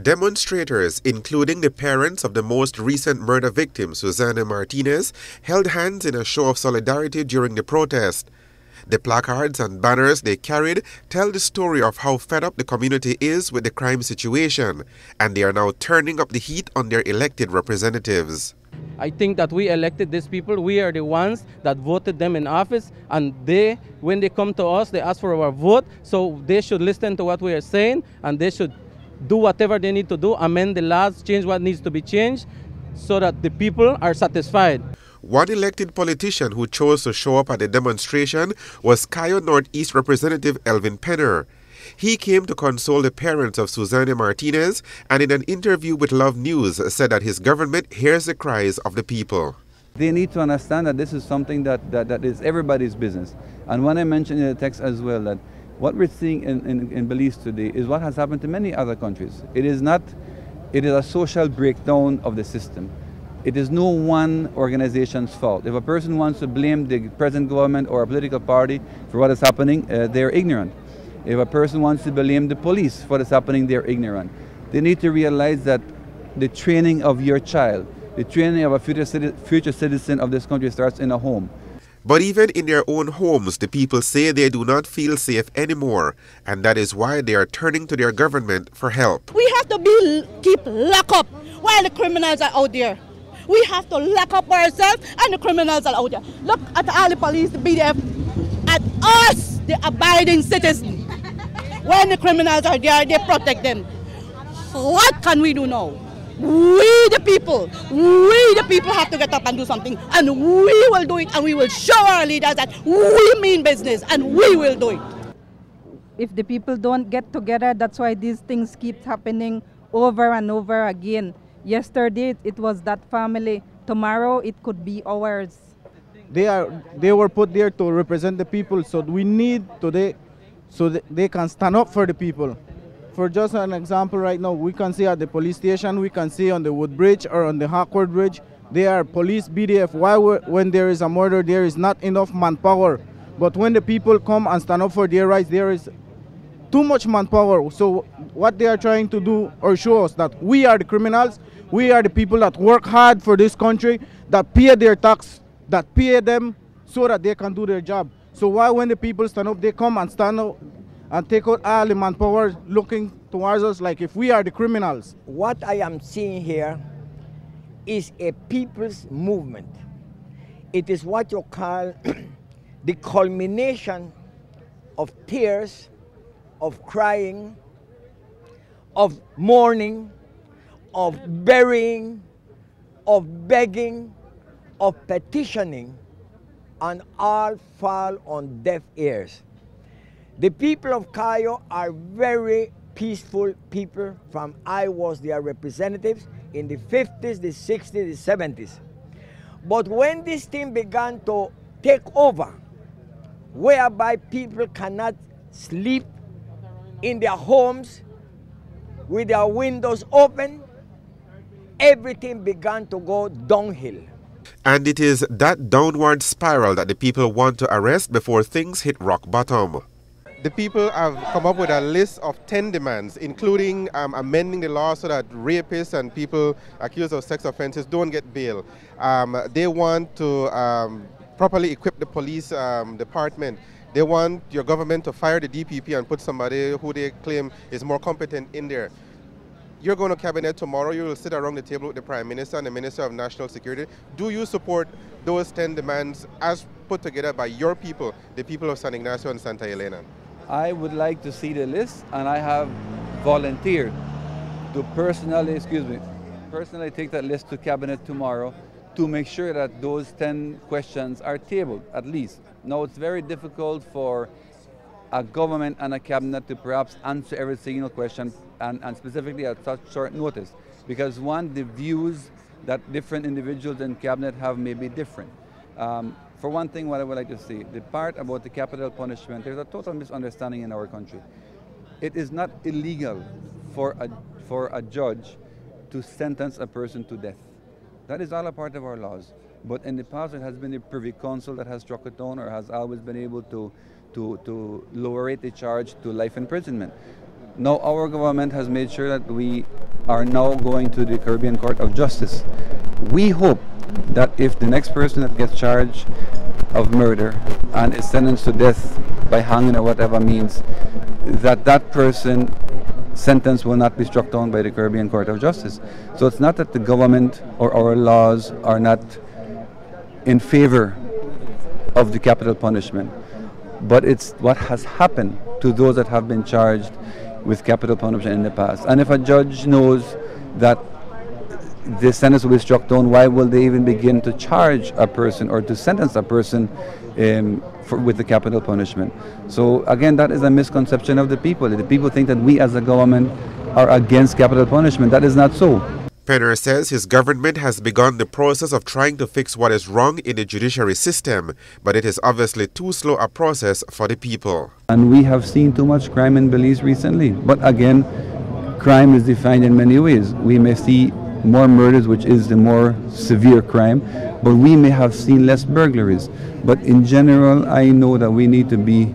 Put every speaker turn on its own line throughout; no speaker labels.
Demonstrators, including the parents of the most recent murder victim, Susana Martinez, held hands in a show of solidarity during the protest. The placards and banners they carried tell the story of how fed up the community is with the crime situation, and they are now turning up the heat on their elected representatives.
I think that we elected these people. We are the ones that voted them in office, and when they come to us, they ask for our vote, so they should listen to what we are saying, and they should do whatever they need to do, amend the laws, change what needs to be changed, so that the people are satisfied.
One elected politician who chose to show up at the demonstration was Cayo Northeast Representative Elvin Penner. He came to console the parents of Susana Martinez, and in an interview with Love News said that his government hears the cries of the people.
They need to understand that this is something that is everybody's business. And when I mentioned in the text as well that what we're seeing in Belize today is what has happened to many other countries. It is a social breakdown of the system. It is no one organization's fault. If a person wants to blame the present government or a political party for what is happening, they're ignorant. If a person wants to blame the police for what is happening, they're ignorant. They need to realize that the training of your child, the training of a future citizen of this country starts in a home.
But even in their own homes, the people say they do not feel safe anymore, and that is why they are turning to their government for help.
We have to keep locked up while the criminals are out there. We have to lock up ourselves, and the criminals are out there. Look at all the police, the BDF, at us, the abiding citizens. When the criminals are there, they protect them. What can we do now? We the people have to get up and do something, and we will do it, and we will show our leaders that we mean business, and we will do it.
If the people don't get together, that's why these things keep happening over and over again. Yesterday it was that family, tomorrow it could be ours.
They were put there to represent the people, so we need today so that they can stand up for the people. For just an example, right now we can see at the police station, we can see on the Woodbridge or on the Hawkwood Bridge, there are police BDF. Why when there is a murder there is not enough manpower, but when the people come and stand up for their rights, there is too much manpower. So what they are trying to do or show us that we are the criminals, we are the people that work hard for this country, that pay their tax, that pay them so that they can do their job. So why when the people stand up, they come and stand up and take out all the manpower looking towards us like if we are the criminals.
What I am seeing here is a people's movement. It is what you call the culmination of tears, of crying, of mourning, of burying, of begging, of petitioning, and all fall on deaf ears. The people of Cayo are very peaceful people. I was their representatives in the 50s, the 60s, the 70s. But when this thing began to take over, whereby people cannot sleep in their homes with their windows open, everything began to go downhill.
And it is that downward spiral that the people want to arrest before things hit rock bottom.
The people have come up with a list of 10 demands, including amending the law so that rapists and people accused of sex offenses don't get bail. They want to properly equip the police department. They want your government to fire the DPP and put somebody who they claim is more competent in there. You're going to cabinet tomorrow. You will sit around the table with the Prime Minister and the Minister of National Security. Do you support those 10 demands as put together by your people, the people of San Ignacio and Santa Elena?
I would like to see the list, and I have volunteered to personally take that list to cabinet tomorrow to make sure that those 10 questions are tabled, at least. Now, it's very difficult for a government and a cabinet to perhaps answer every single question, and specifically at such short notice, because one, the views that different individuals in cabinet have may be different. For one thing, what I would like to say, the part about the capital punishment, there's a total misunderstanding in our country. It is not illegal for a judge to sentence a person to death. That is all a part of our laws. But in the past, it has been the Privy Council that has struck it down or has always been able to lower the charge to life imprisonment. Now our government has made sure that we are now going to the Caribbean Court of Justice. We hope that if the next person that gets charged of murder and is sentenced to death by hanging or whatever means, that that person sentence will not be struck down by the Caribbean Court of Justice. So it's not that the government or our laws are not in favor of the capital punishment, but it's what has happened to those that have been charged with capital punishment in the past. And if a judge knows that the sentence will be struck down, why will they even begin to charge a person or to sentence a person with the capital punishment? So again, that is a misconception of the people. The people think that we as a government are against capital punishment. That is not so.
Penner says his government has begun the process of trying to fix what is wrong in the judiciary system, but it is obviously too slow a process for the people.
And we have seen too much crime in Belize recently. But again, crime is defined in many ways. We may see more murders, which is the more severe crime, but we may have seen less burglaries. But in general, I know that we need to be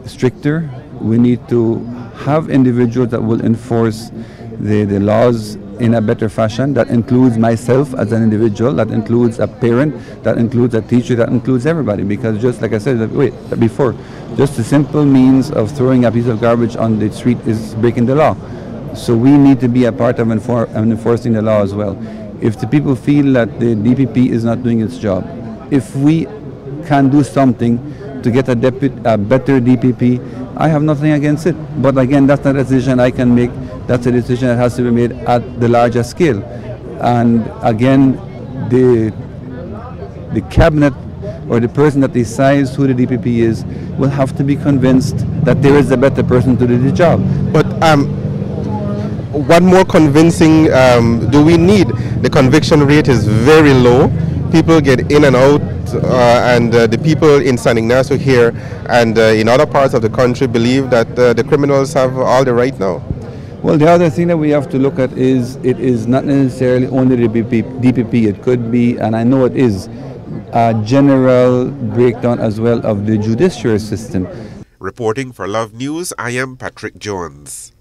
stricter. We need to have individuals that will enforce the laws in a better fashion. That includes myself as an individual, that includes a parent, that includes a teacher, that includes everybody. Because just like I said before, just the simple means of throwing a piece of garbage on the street is breaking the law. So we need to be a part of enforcing the law as well. If the people feel that the DPP is not doing its job, if we can do something to get a better DPP, I have nothing against it. But again, that's not a decision I can make. That's a decision that has to be made at the larger scale. And again, the cabinet or the person that decides who the DPP is will have to be convinced that there is a better person to do the job.
But what more convincing do we need? The conviction rate is very low. People get in and out, and the people in San Ignacio here and in other parts of the country believe that the criminals have all the right now.
Well, the other thing that we have to look at is it is not necessarily only the DPP. It could be, and I know it is, a general breakdown as well of the judiciary system.
Reporting for Love News, I am Patrick Jones.